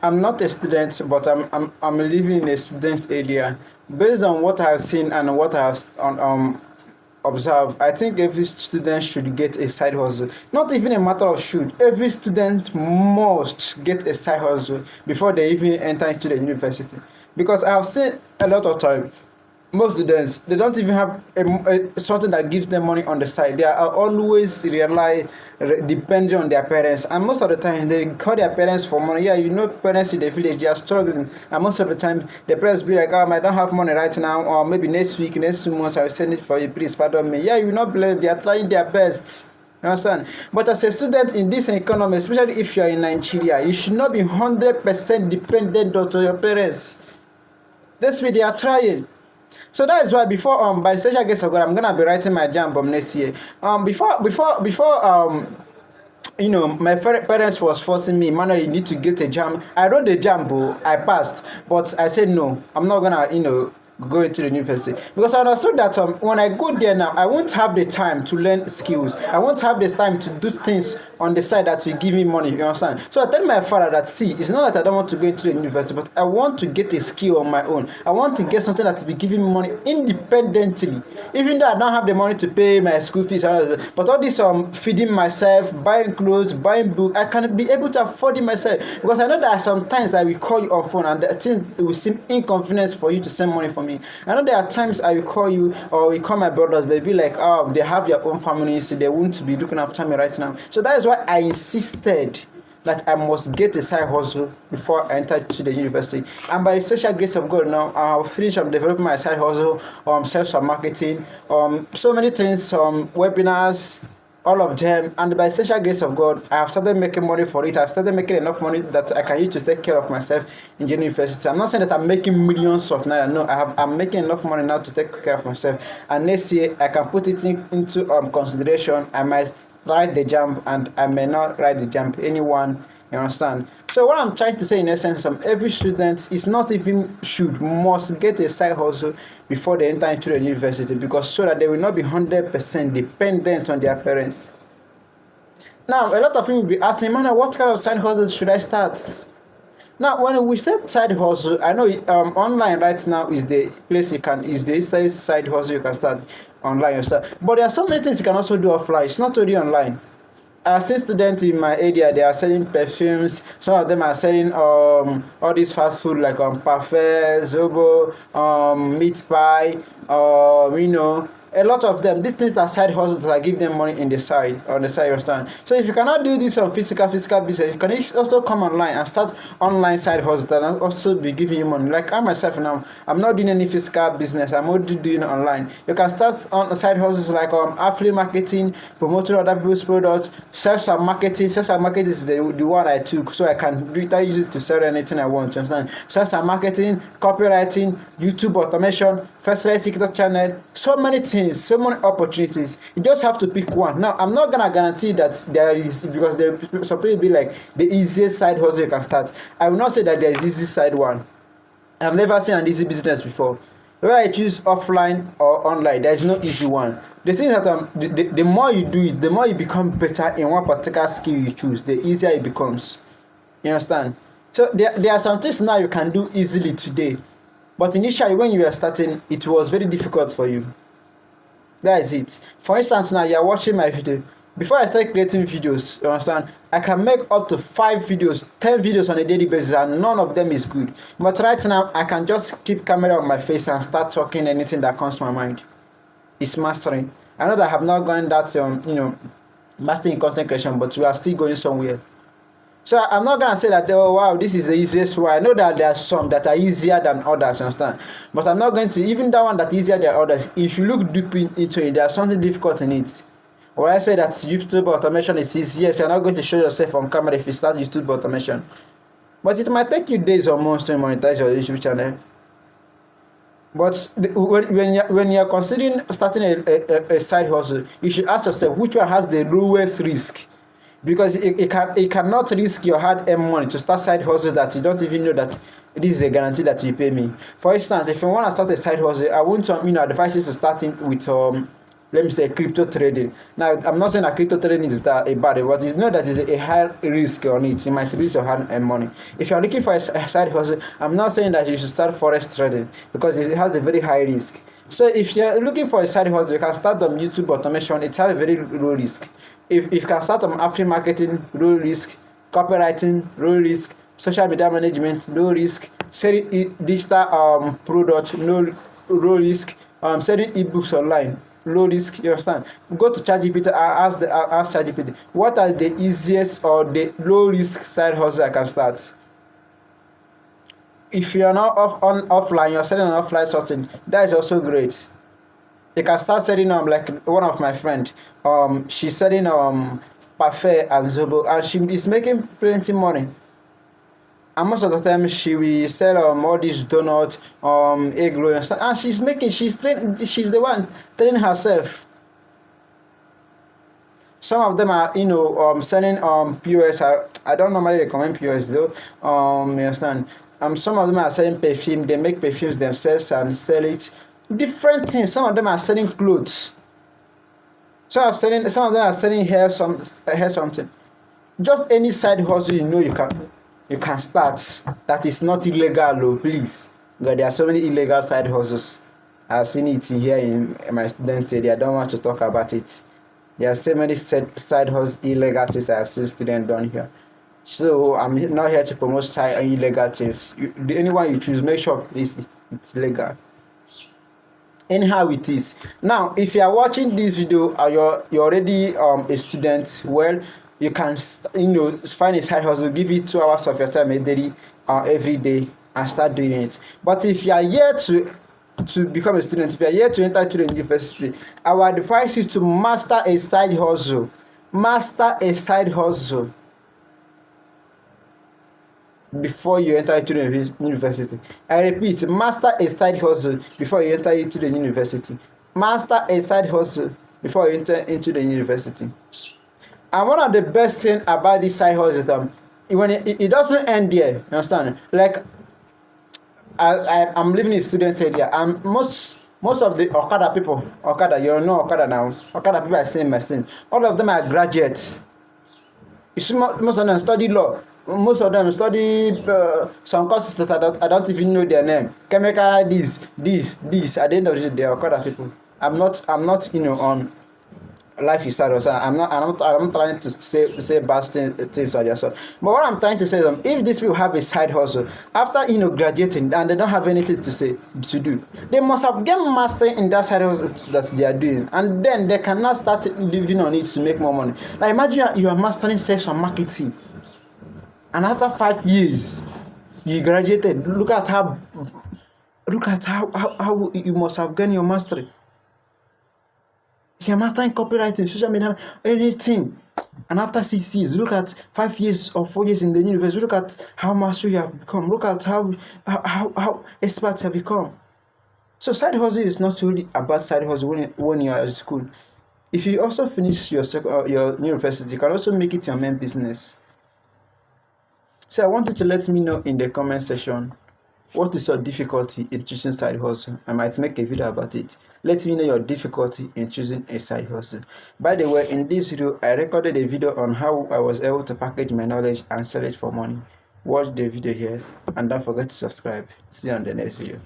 I'm not a student, but I'm living in a student area. Based on what I've seen and what I've observed, I think every student should get a side hustle. Not even a matter of should. Every student must get a side hustle before they even enter into the university. Because I have seen a lot of time, most students they don't even have something that gives them money on the side. They are always depending on their parents, and most of the time they call their parents for money. Yeah, you know, parents in the village, they are struggling, and most of the time the parents be like, I don't have money right now, or maybe next week, next 2 months I will send it for you, please pardon me. Yeah, you not blame, they are trying their best. You understand? But as a student in this economy, especially if you are in Nigeria, you should not be 100% dependent on your parents. That's why they are trying. So that is why before by the special grace of God, I'm gonna be writing my jam bomb next year. Before my parents was forcing me, man, you need to get a jam. I wrote the jam, I passed, but I said no, I'm not gonna go into the university, because I understood that when I go there now, I won't have the time to learn skills. I won't have the time to do things on the side that will give me money. You understand? So I tell my father that, see, it's not that I don't want to go into the university, but I want to get a skill on my own. I want to get something that will be giving me money independently, even though I don't have the money to pay my school fees and all that. But all this feeding myself, buying clothes, buying books, I can be able to afford it myself, because I know that sometimes that we call you on phone and the thing it will seem inconvenience for you to send money for me. I know there are times I will call you or we call my brothers, they'll be like, oh, they have their own families, they won't be looking after me right now. So that is why I insisted that I must get a side hustle before I enter to the university. And by the special grace of God, now I'll finish developing my side hustle, sales and marketing, so many things, webinars, all of them. And by the special grace of God, I have started making money for it. I've started making enough money that I can use to take care of myself in the university. I'm not saying that I'm making millions of naira. No, I'm making enough money now to take care of myself. And next year, I can put it into consideration. I might write the jump and I may not write the jump. Anyone, you understand? So what I'm trying to say in essence, every student is not even must get a side hustle before they enter into the university, because so that they will not be 100% dependent on their parents. Now, a lot of people will be asking, man, what kind of side hustle should I start? Now, when we say side hustle, I know online right now is the place is the side hustle you can start online yourself. But there are so many things you can also do offline. It's not only online. I've seen students in my area, they are selling perfumes. Some of them are selling all this fast food like parfait, zobo, meat pie, a lot of them. These things are side hustles that give them money on the side, you understand? So if you cannot do this on physical business, you can also come online and start online side hustles that will also be giving you money. Like I myself now, I'm not doing any physical business, I'm only doing online. You can start on side hustles like affiliate marketing, promoting other people's products, sales and marketing. Sales and marketing is the one I took, so I can use it to sell anything I want, you understand? Sales and marketing, copywriting, YouTube automation, first TikTok channel, so many things. So many opportunities. You just have to pick one. Now, I'm not gonna guarantee that there is, because there some people be like the easiest side hustle you can start. I will not say that there is easy side one. I've never seen an easy business before. Whether I choose offline or online, there is no easy one. The thing is that the more you do it, the more you become better in one particular skill you choose, the easier it becomes. You understand? So there are some things now you can do easily today, but initially when you were starting, it was very difficult for you. That is it. For instance, now you are watching my video. Before I start creating videos, you understand, I can make up to 5 videos, 10 videos on a daily basis, and none of them is good. But right now, I can just keep camera on my face and start talking anything that comes to my mind. It's mastering. I know that I have not gone that mastering content creation, but we are still going somewhere. So I'm not gonna say that, oh wow, this is the easiest way. I know that there are some that are easier than others, you understand? But I'm not going to, even that one that is easier than others, if you look deep into it, there's something difficult in it. Or I say that YouTube automation is easy, yes, you're not going to show yourself on camera if you start YouTube automation. But it might take you days or months to monetize your YouTube channel. But when you're considering starting a side hustle, you should ask yourself which one has the lowest risk. Because it cannot risk your hard-earned money to start side hustles that you don't even know that this is a guarantee that you pay me. For instance, if you want to start a side hustle, I want to advise you to start with let me say crypto trading. Now, I'm not saying that crypto trading is that a bad, but it's not that it's a high risk on it. You might lose your hard earned money. If you're looking for a side hustle, I'm not saying that you should start forex trading because it has a very high risk. So if you're looking for a side hustle, you can start on YouTube automation. It has a very low risk. If you can start on affiliate marketing, low risk, copywriting, low risk, social media management, low risk, selling digital product, low risk, selling ebooks online, low risk. You understand? Go to ChatGPT and ask ChatGPT what are the easiest or the low risk side hustle I can start. If you are not offline, you're selling on offline something, that is also great. You can start selling like one of my friend, she's selling parfait and zobo, and she is making plenty money. And most of the time she will sell all these donuts, egg roll and stuff, and she's the one training herself. Some of them are selling POS. I don't normally recommend POS though. You understand? Some of them are selling perfume. They make perfumes themselves and sell it. Different things. Some of them are selling clothes. Some of them are selling hair something. Just any side hustle you can start that is not illegal though, please. Because there are so many illegal side hustles. I've seen it here in my student area. I don't want to talk about it. There are so many side hustles, illegal things I have seen students done here. So I'm not here to promote illegal things. Anyone you choose, make sure please it's legal. Anyhow it is. Now, if you are watching this video or you're already a student, well, you can find a side hustle, give it 2 hours of your time every day and start doing it. But if you are here to become a student, if you are here to enter to the university, I would advise you to master a side hustle. Master a side hustle before you enter into the university. I repeat, master a side hustle before you enter into the university. Master a side hustle before you enter into the university. And one of the best things about this side hustle is when it doesn't end there. You understand? Like I'm living in student area, and most of the Okada people, you know Okada now. Okada people are saying my thing. All of them are graduates. You see, most of them study law. Most of them study some courses that I don't even know their name. Chemical, this. At the end of the day, they are Okada people. I'm not on life is sad. I'm not trying to say bad things or just. But what I'm trying to say is, if these people have a side hustle after graduating and they don't have anything to do, they must have get mastery in that side hustle that they are doing, and then they cannot start living on it to make more money. Like imagine you are mastering sales and marketing, and after 5 years you graduated. Look at how you must have gained your mastery. If you're mastering copywriting, social media, anything, and after 6 years, look at 5 years or 4 years in the university, look at how master you have become. Look at how expert you have become. So side hustle is not only about side hustle when you are at school. If you also finish your university, you can also make it your main business. So I want you to let me know in the comment section, what is your difficulty in choosing side hustle? I might make a video about it. Let me know your difficulty in choosing a side hustle. By the way, in this video, I recorded a video on how I was able to package my knowledge and sell it for money. Watch the video here and don't forget to subscribe. See you on the next video.